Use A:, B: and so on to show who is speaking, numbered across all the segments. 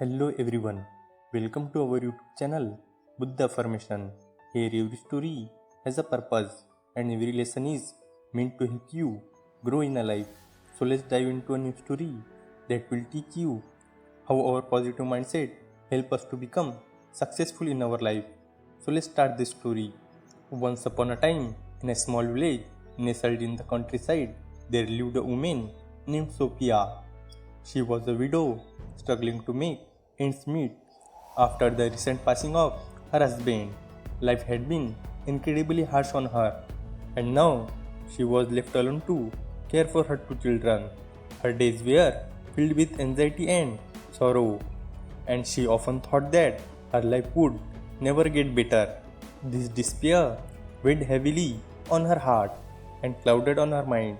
A: Hello everyone, welcome to our YouTube channel Buddha Affirmation. Here every story has a purpose and every lesson is meant to help you grow in a life. So let's dive into a new story that will teach you how our positive mindset help us to become successful in our life. So let's start this story. Once upon a time, in a small village nestled in the countryside, there lived a woman named Sophia. She was a widow, struggling to make ends meet. After the recent passing of her husband, life had been incredibly harsh on her, and now she was left alone to care for her two children. Her days were filled with anxiety and sorrow, and she often thought that her life would never get better. This despair weighed heavily on her heart and clouded on her mind.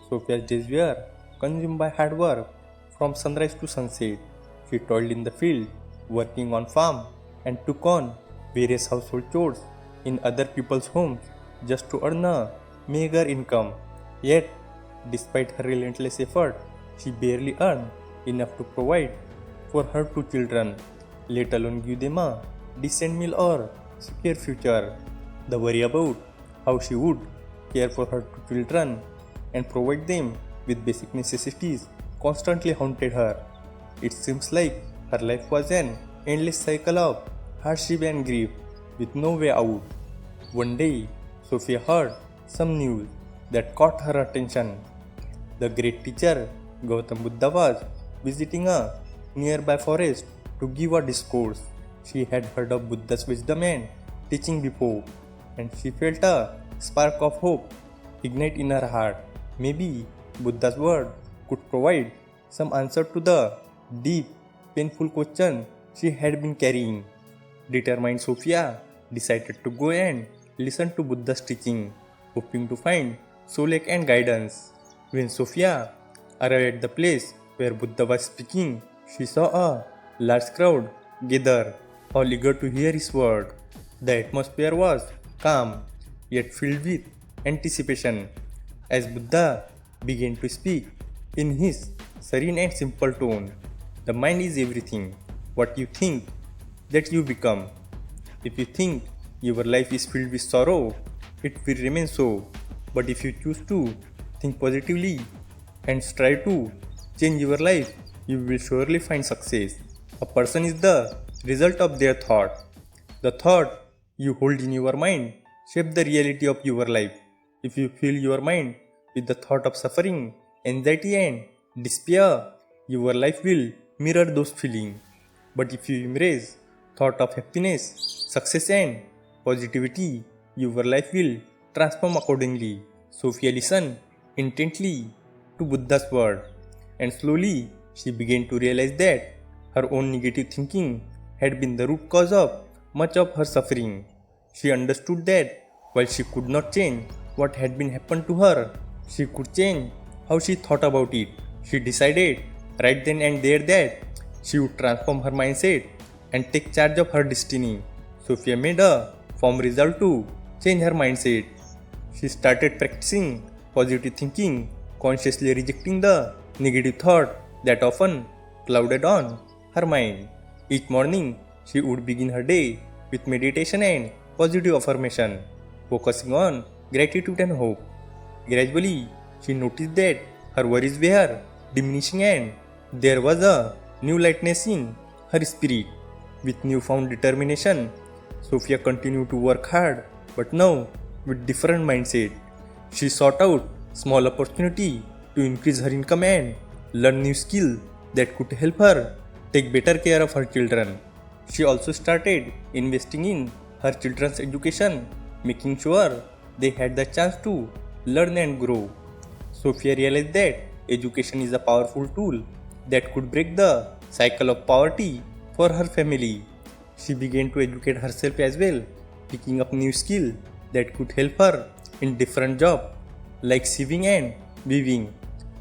A: Sophia's days were consumed by hard work from sunrise to sunset. She toiled in the field, working on farm, and took on various household chores in other people's homes just to earn a meager income. Yet, despite her relentless effort, she barely earned enough to provide for her two children, let alone give them a decent meal or secure future. The worry about how she would care for her two children and provide them with basic necessities constantly haunted her. It seems like her life was an endless cycle of hardship and grief with no way out. One day, Sophia heard some news that caught her attention. The great teacher Gautam Buddha was visiting a nearby forest to give a discourse. She had heard of Buddha's wisdom and teaching before, and she felt a spark of hope ignite in her heart. Maybe Buddha's word could provide some answer to the deep, painful question she had been carrying. Determined, Sophia decided to go and listen to Buddha's teaching, hoping to find solace and guidance. When Sophia arrived at the place where Buddha was speaking, she saw a large crowd gather, all eager to hear his word. The atmosphere was calm, yet filled with anticipation. As Buddha began to speak in his serene and simple tone, the mind is everything. What you think, that you become. If you think your life is filled with sorrow, it will remain so. But if you choose to think positively and strive to change your life, you will surely find success. A person is the result of their thought. The thought you hold in your mind shape the reality of your life. If you fill your mind with the thought of suffering, anxiety and despair, your life will mirror those feelings. But if you embrace thought of happiness, success and positivity, your life will transform accordingly. Sophia listened intently to Buddha's word, and slowly she began to realize that her own negative thinking had been the root cause of much of her suffering. She understood that while she could not change what had been happened to her, she could change how she thought about it. She decided right then and there that she would transform her mindset and take charge of her destiny. Sophia made a firm resolve to change her mindset. She started practicing positive thinking, consciously rejecting the negative thought that often clouded on her mind. Each morning, she would begin her day with meditation and positive affirmation, focusing on gratitude and hope. Gradually, she noticed that her worries were diminishing and there was a new lightness in her spirit. With newfound determination, Sophia continued to work hard, but now with different mindset. She sought out small opportunity to increase her income and learn new skill that could help her take better care of her children. She also started investing in her children's education, making sure they had the chance to learn and grow. Sophia realized that education is a powerful tool that could break the cycle of poverty for her family. She began to educate herself as well, picking up new skills that could help her in different jobs like sewing and weaving,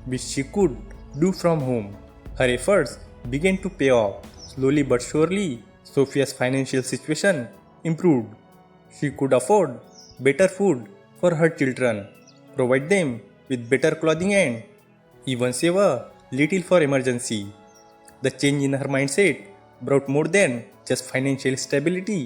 A: which she could do from home. Her efforts began to pay off. Slowly but surely, Sophia's financial situation improved. She could afford better food for her children, provide them with better clothing and even save a little for emergency. The change in her mindset brought more than just financial stability.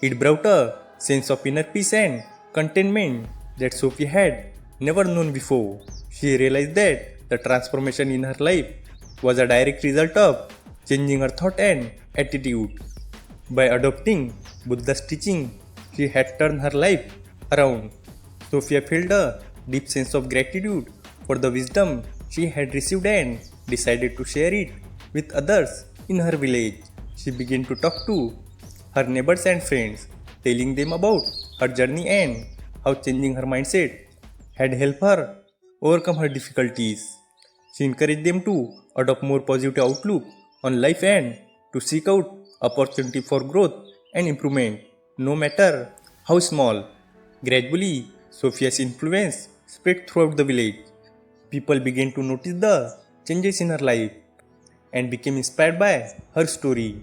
A: It brought a sense of inner peace and contentment that Sophia had never known before. She realized that the transformation in her life was a direct result of changing her thought and attitude. By adopting Buddha's teaching, she had turned her life around. Sophia felt a deep sense of gratitude for the wisdom she had received and decided to share it with others in her village. She began to talk to her neighbors and friends, telling them about her journey and how changing her mindset had helped her overcome her difficulties. She encouraged them to adopt more positive outlook on life and to seek out opportunity for growth and improvement, no matter how small. Gradually, Sophia's influence spread throughout the village. People began to notice the changes in her life and became inspired by her story.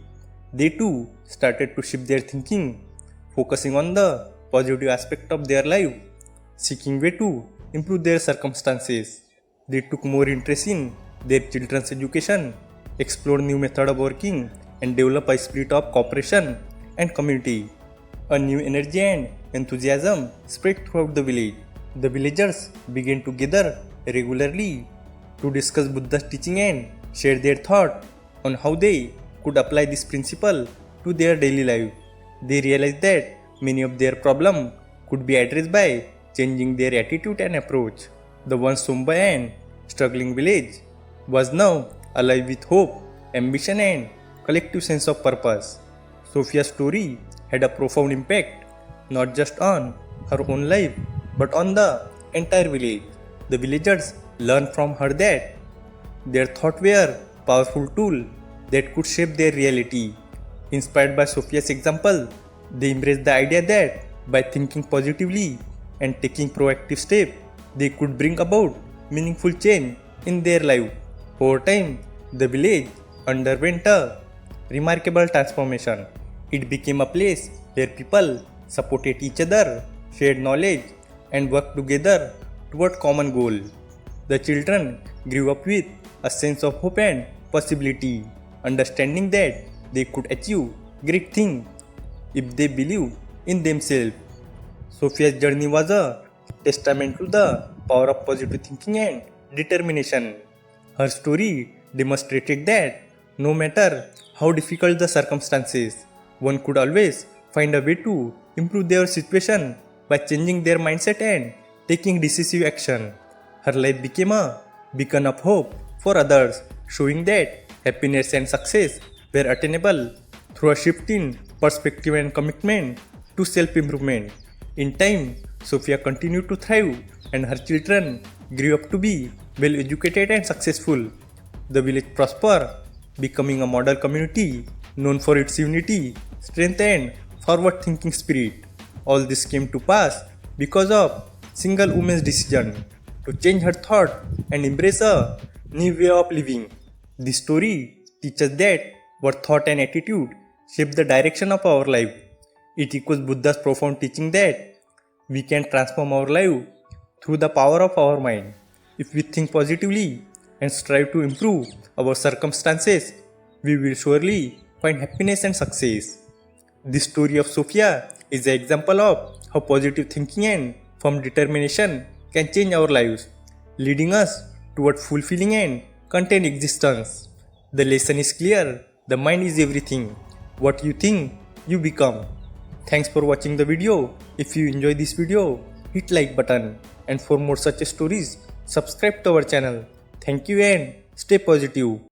A: They too started to shift their thinking, focusing on the positive aspect of their life, seeking way to improve their circumstances. They took more interest in their children's education, explored new methods of working, and developed a spirit of cooperation and community. A new energy and enthusiasm spread throughout the village. The villagers began to gather regularly to discuss Buddha's teaching and share their thoughts on how they could apply this principle to their daily life. They realized that many of their problems could be addressed by changing their attitude and approach. The once somber and struggling village was now alive with hope, ambition, and collective sense of purpose. Sophia's story had a profound impact not just on her own life but on the entire village. The villagers learned from her that their thoughts were powerful tools that could shape their reality. Inspired by Sophia's example, they embraced the idea that by thinking positively and taking proactive steps, they could bring about meaningful change in their life. Over time, the village underwent a remarkable transformation. It became a place where people supported each other, shared knowledge, and worked together toward common goal. The children grew up with a sense of hope and possibility, understanding that they could achieve great things if they believed in themselves. Sophia's journey was a testament to the power of positive thinking and determination. Her story demonstrated that no matter how difficult the circumstances, one could always find a way to improve their situation by changing their mindset and taking decisive action. Her life became a beacon of hope for others, showing that happiness and success were attainable through a shift in perspective and commitment to self-improvement. In time, Sophia continued to thrive and her children grew up to be well educated and successful. The village prospered, becoming a model community known for its unity, strength, and forward thinking spirit. All this came to pass because of single woman's decision to change her thought and embrace a new way of living. This story teaches that our thought and attitude shape the direction of our life. It echoes Buddha's profound teaching that we can transform our life through the power of our mind. If we think positively and strive to improve our circumstances, we will surely find happiness and success. This story of Sophia is an example of how positive thinking and firm determination can change our lives, leading us toward fulfilling and content existence. The lesson is clear: the mind is everything. What you think, you become. Thanks for watching the video. If you enjoy this video, hit like button, and for more such stories, subscribe to our channel. Thank you and stay positive.